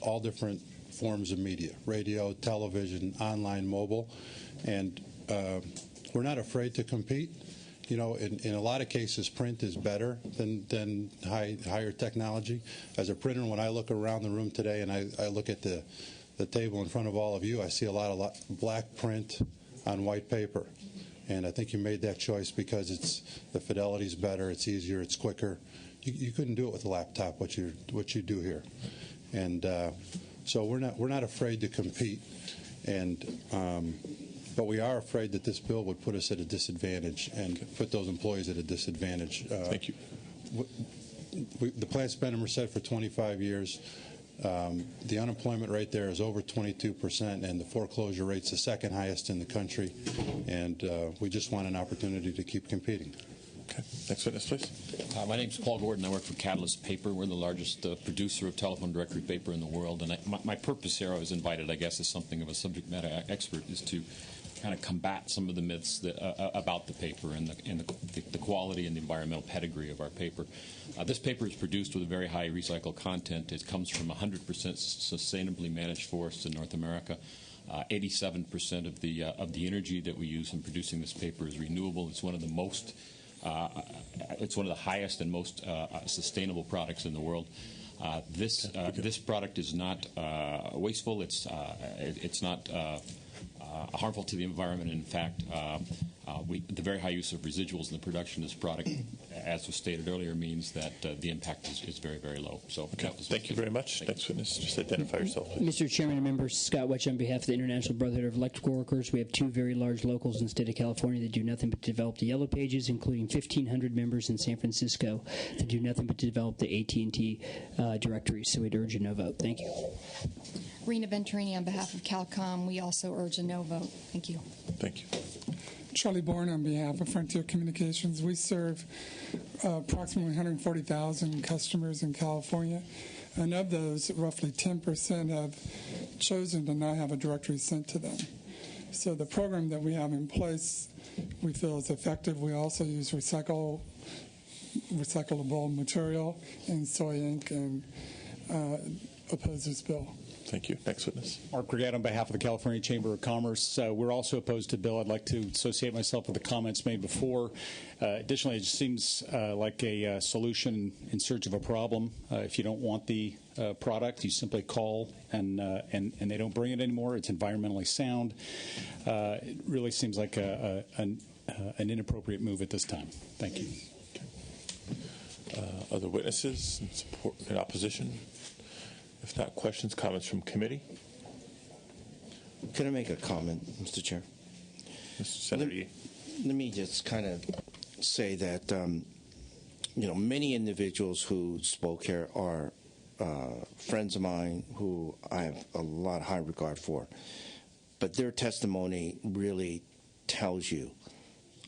all different forms of media: radio, television, online, mobile, and we're not afraid to compete. You know, in a lot of cases, print is better than higher technology. As a printer, when I look around the room today and I look at the table in front of all of you, I see a lot of black print on white paper. And I think you made that choice because the fidelity's better, it's easier, it's quicker. You couldn't do it with a laptop, what you do here. And so we're not afraid to compete. But we are afraid that this bill would put us at a disadvantage and put those employees at a disadvantage. Thank you. The plant's been in Merced for 25 years. The unemployment rate there is over 22%, and the foreclosure rate's the second highest in the country. And we just want an opportunity to keep competing. Okay. Next witness, please. My name's Paul Gordon. I work for Catalyst Paper. We're the largest producer of telephone directory paper in the world. And my purpose here, I was invited, I guess, as something of a subject matter expert, is to kind of combat some of the myths about the paper and the quality and the environmental pedigree of our paper. This paper is produced with a very high recycled content. It comes from 100% sustainably managed forests in North America. 87% of the energy that we use in producing this paper is renewable. It's one of the highest and most sustainable products in the world. This product is not wasteful. It's not harmful to the environment. In fact, the very high use of residuals in the production of this product, as was stated earlier, means that the impact is very, very low. So, okay. Thank you very much. Next witness, just identify yourself, please. Mr. Chairman and members, Scott Wetch on behalf of the International Brotherhood of Electrical Workers. We have two very large locals in the state of California that do nothing but develop the Yellow Pages, including 1,500 members in San Francisco that do nothing but develop the AT&T directories. So we'd urge a no vote. Thank you. Rena Venturini on behalf of Calcom. We also urge a no vote. Thank you. Thank you. Charlie Bourne on behalf of Frontier Communications. We serve approximately 140,000 customers in California, and of those, roughly 10% have chosen to not have a directory sent to them. So the program that we have in place, we feel is effective. We also use recyclable material and soy ink, and oppose this bill. Thank you. Next witness. Mark Brigade on behalf of the California Chamber of Commerce. We're also opposed to the bill. I'd like to associate myself with the comments made before. Additionally, it just seems like a solution in search of a problem. If you don't want the product, you simply call and they don't bring it anymore. It's environmentally sound. It really seems like an inappropriate move at this time. Thank you. Okay. Other witnesses in support, in opposition? If not, questions, comments from committee? Could I make a comment, Mr. Chair? Mr. Senator Let me just kind of say that, many individuals who spoke here are friends of mine who I have a lot of high regard for. But their testimony really tells you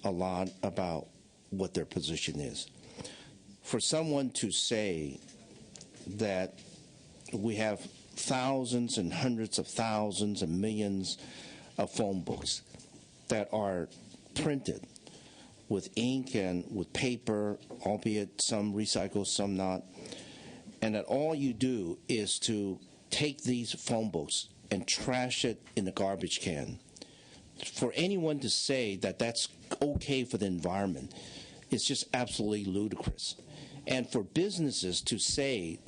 a lot about what their position is. For someone to say that we have thousands and hundreds of thousands and millions of phone books that are printed with ink and with paper, albeit some recycled, some not, and that all you do is to take these phone books and trash it in the garbage can. For anyone to say that that's okay for the environment is just absolutely ludicrous. And for businesses to say,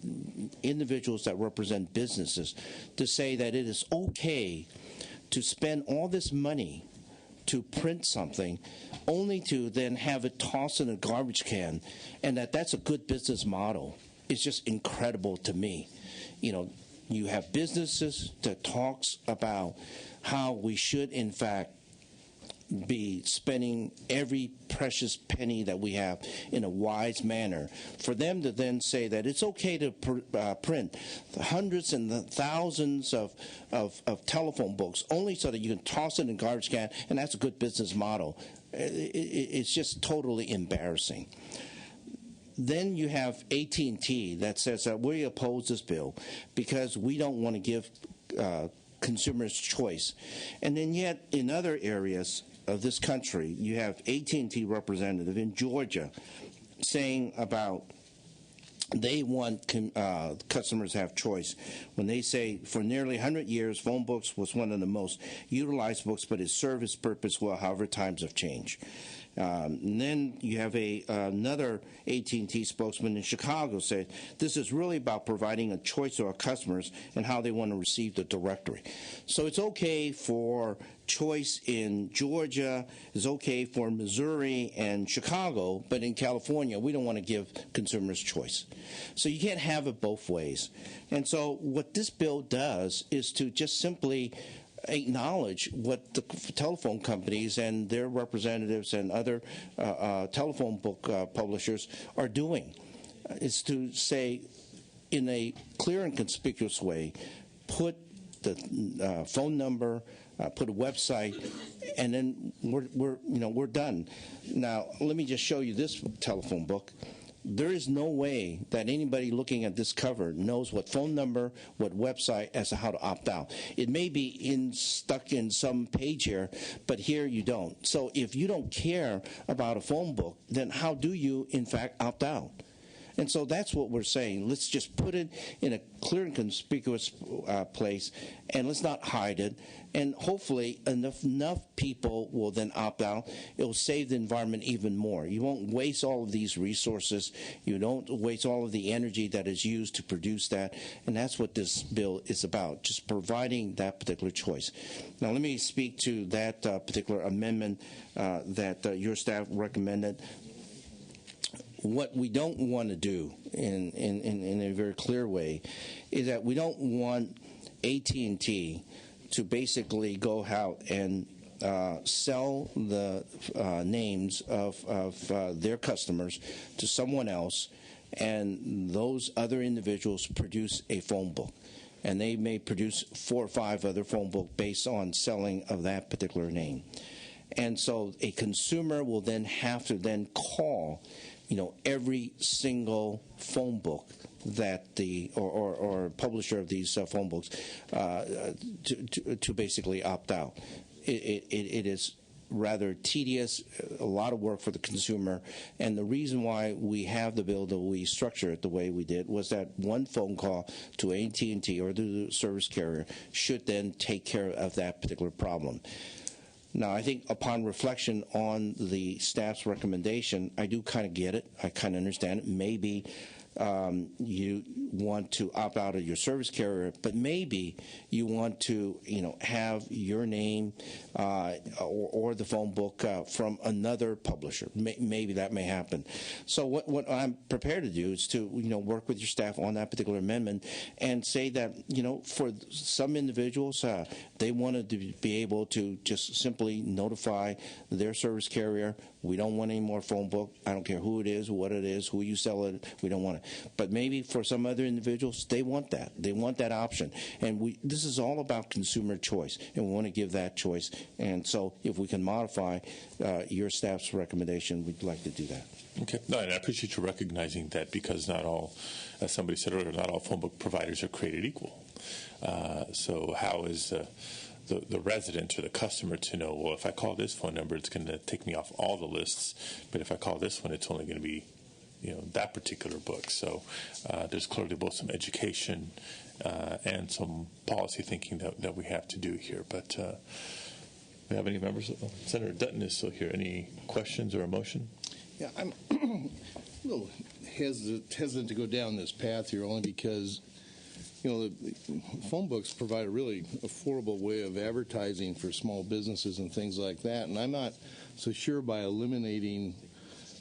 individuals that represent businesses, to say that it is okay to spend all this money to print something only to then have it tossed in a garbage can, and that's a good business model, is just incredible to me. You have businesses that talks about how we should, in fact, be spending every precious penny that we have in a wise manner. For them to then say that it's okay to print hundreds and thousands of telephone books only so that you can toss it in a garbage can, and that's a good business model, it's just totally embarrassing. Then you have AT&T that says that we oppose this bill because we don't want to give consumers choice. And then yet in other areas of this country, you have AT&T representative in Georgia saying about they want customers to have choice. When they say for nearly 100 years, phone books was one of the most utilized books, but its service purpose will, however, times have changed. And then you have another AT&T spokesman in Chicago say this is really about providing a choice to our customers and how they want to receive the directory. So it's okay for choice in Georgia, it's okay for Missouri and Chicago, but in California, we don't want to give consumers choice. So you can't have it both ways. And so what this bill does is to just simply acknowledge what the telephone companies and their representatives and other telephone book publishers are doing. Is to say, in a clear and conspicuous way, put the phone number, put a website, and then we're done. Now, let me just show you this telephone book. There is no way that anybody looking at this cover knows what phone number, what website, as to how to opt out. It may be stuck in some page here, but here you don't. So if you don't care about a phone book, then how do you, in fact, opt out? And so that's what we're saying. Let's just put it in a clear and conspicuous place, and let's not hide it. And hopefully enough people will then opt out. It will save the environment even more. You won't waste all of these resources. You don't waste all of the energy that is used to produce that. And that's what this bill is about, just providing that particular choice. Now, let me speak to that particular amendment that your staff recommended. What we don't want to do in a very clear way is that we don't want AT&T to basically go out and sell the names of their customers to someone else, and those other individuals produce a phone book. And they may produce 4 or 5 other phone books based on selling of that particular name. And so a consumer will then have to then call every single phone book that the or publisher of these phone books to basically opt out. It is rather tedious, a lot of work for the consumer, and the reason why we have the bill that we structure it the way we did was that one phone call to AT&T or the service carrier should then take care of that particular problem. Now, I think upon reflection on the staff's recommendation, I do kind of get it. I kind of understand it. Maybe you want to opt out of your service carrier, but maybe you want to, have your name or the phone book from another publisher. Maybe that may happen. So what I'm prepared to do is to, work with your staff on that particular amendment and say that, for some individuals, they wanted to be able to just simply notify their service carrier, we don't want any more phone book. I don't care who it is, what it is, who you sell it. We don't want it. But maybe for some other individuals, they want that. They want that option. And this is all about consumer choice, and we want to give that choice. And so if we can modify your staff's recommendation, we'd like to do that. Okay. No, and I appreciate you recognizing that, because not all, as somebody said earlier, not all phone book providers are created equal. So how is the resident or the customer to know, well, if I call this phone number, it's going to take me off all the lists, but if I call this one, it's only going to be, that particular book. So there's clearly both some education and some policy thinking that we have to do here. But do we have any members? Senator Dutton is still here. Any questions or a motion? Yeah, I'm a little hesitant to go down this path here, only because the phone books provide a really affordable way of advertising for small businesses and things like that. And I'm not so sure by eliminating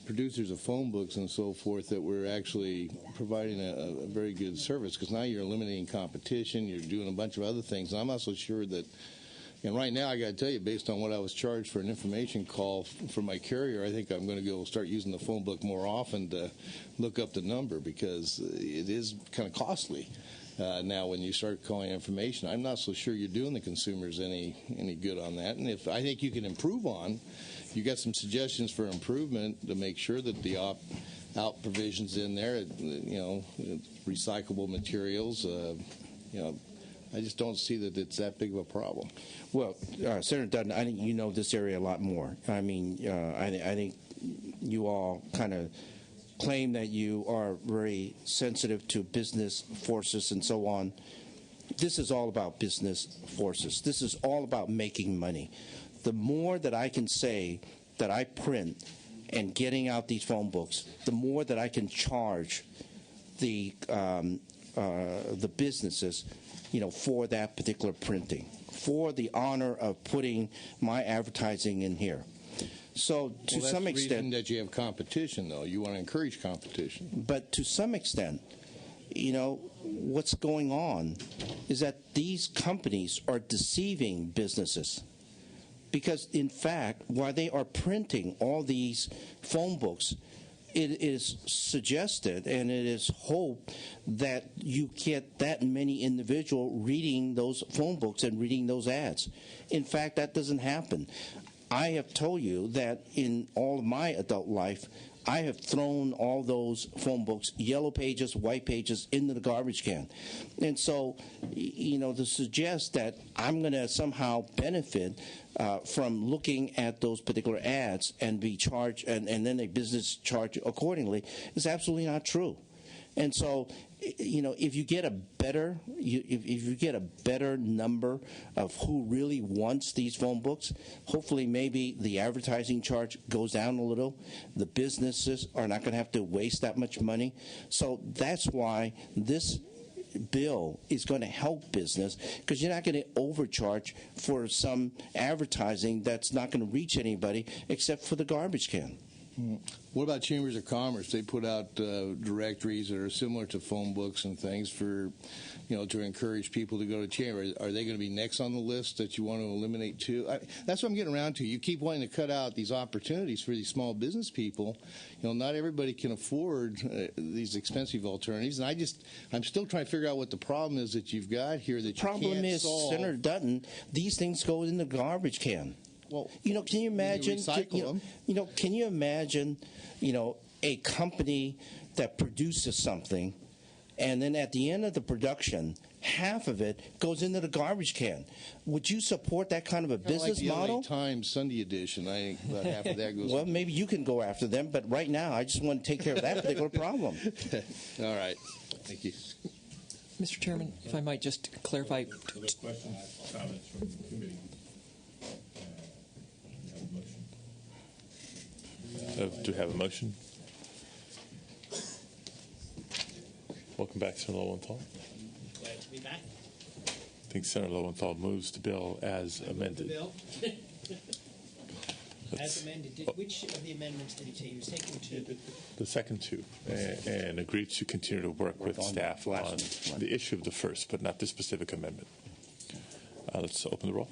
producers of phone books and so forth that we're actually providing a very good service, because now you're eliminating competition, you're doing a bunch of other things. And I'm not so sure that, and right now I got to tell you, based on what I was charged for an information call from my carrier, I think I'm going to go start using the phone book more often to look up the number, because it is kind of costly. Now, when you start calling information, I'm not so sure you're doing the consumers any good on that. And if I think you can improve on, you got some suggestions for improvement to make sure that the opt-out provisions in there, recyclable materials, I just don't see that it's that big of a problem. Well, Senator Dutton, I think you know this area a lot more. I mean, I think you all kind of claim that you are very sensitive to business forces and so on. This is all about business forces. This is all about making money. The more that I can say that I print and getting out these phone books, the more that I can charge the businesses, for that particular printing, for the honor of putting my advertising in here. So to some that's the reason extent, that you have competition, though. You want to encourage competition. but to some extent, what's going on is that these companies are deceiving businesses. Because, in fact, while they are printing all these phone books, it is suggested and it is hoped that you get that many individuals reading those phone books and reading those ads. In fact, that doesn't happen. I have told you that in all of my adult life, I have thrown all those phone books, yellow pages, white pages, into the garbage can. And so, to suggest that I'm going to somehow benefit from looking at those particular ads and be charged, and then a business charge accordingly, is absolutely not true. And so, if you get a better, if you get a better number of who really wants these phone books, hopefully maybe the advertising charge goes down a little. The businesses are not going to have to waste that much money. So that's why this bill is going to help business, because you're not going to overcharge for some advertising that's not going to reach anybody except for the garbage can. What about chambers of commerce? They put out directories that are similar to phone books and things for, to encourage people to go to chamber. Are they going to be next on the list that you want to eliminate too? That's what I'm getting around to. You keep wanting to cut out these opportunities for these small business people. Not everybody can afford these expensive alternatives, and I'm still trying to figure out what the problem is that you've got here that you can't solve. Problem is, Senator Dutton, these things go in the garbage can. Well, can you imagine? Recycle them. Can you imagine? A company that produces something, and then at the end of the production, half of it goes into the garbage can. Would you support that kind of a business model? Like the LA Times Sunday edition. I think about half of that goes. Well, maybe you can go after them, but right now, I just want to take care of that particular problem. All right. Thank you. Mr. Chairman, if I might just clarify. Other questions, comments from the committee? Do we have a motion? Welcome back, Senator Lowenthal. Glad to be back. I think Senator Lowenthal moves the bill as amended. As amended. Which of the amendments did he take? He was taking two. The second two, and agreed to continue to work with staff on the issue of the first, but not the specific amendment. Let's open the roll.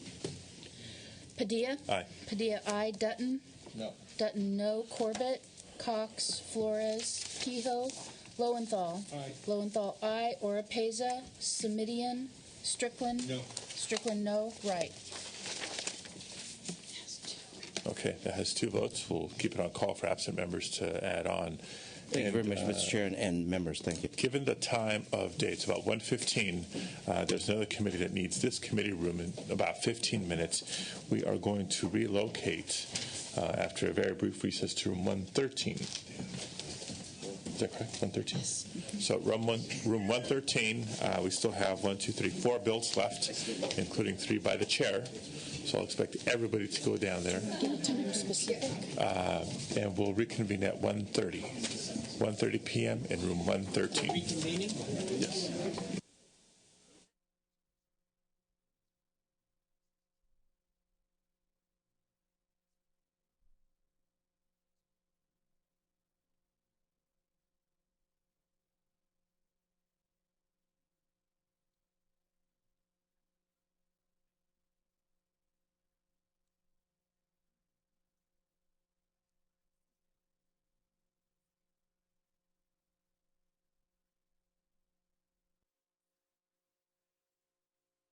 Padilla? Aye. Padilla, aye. Dutton? No. Dutton, no. Corbett? Cox? Flores? Kehoe? Lowenthal? Aye. Lowenthal, aye. Oropeza? Semidian? Strickland? No. Strickland, no. Right. Okay, that has 2 votes. We'll keep it on call for absent members to add on. Thank you very much, Mr. Chair, and members. Thank you. Given the time of day, it's about 1:15. There's another committee that needs this committee room in about 15 minutes. We are going to relocate after a very brief recess to room 113. Is that correct? 113? Yes. So room 113, we still have 4 bills left, including 3 by the chair. So I'll expect everybody to go down there. Give it time specific. And we'll reconvene at 1:30 p.m. in room 113. Reconvening? Yes.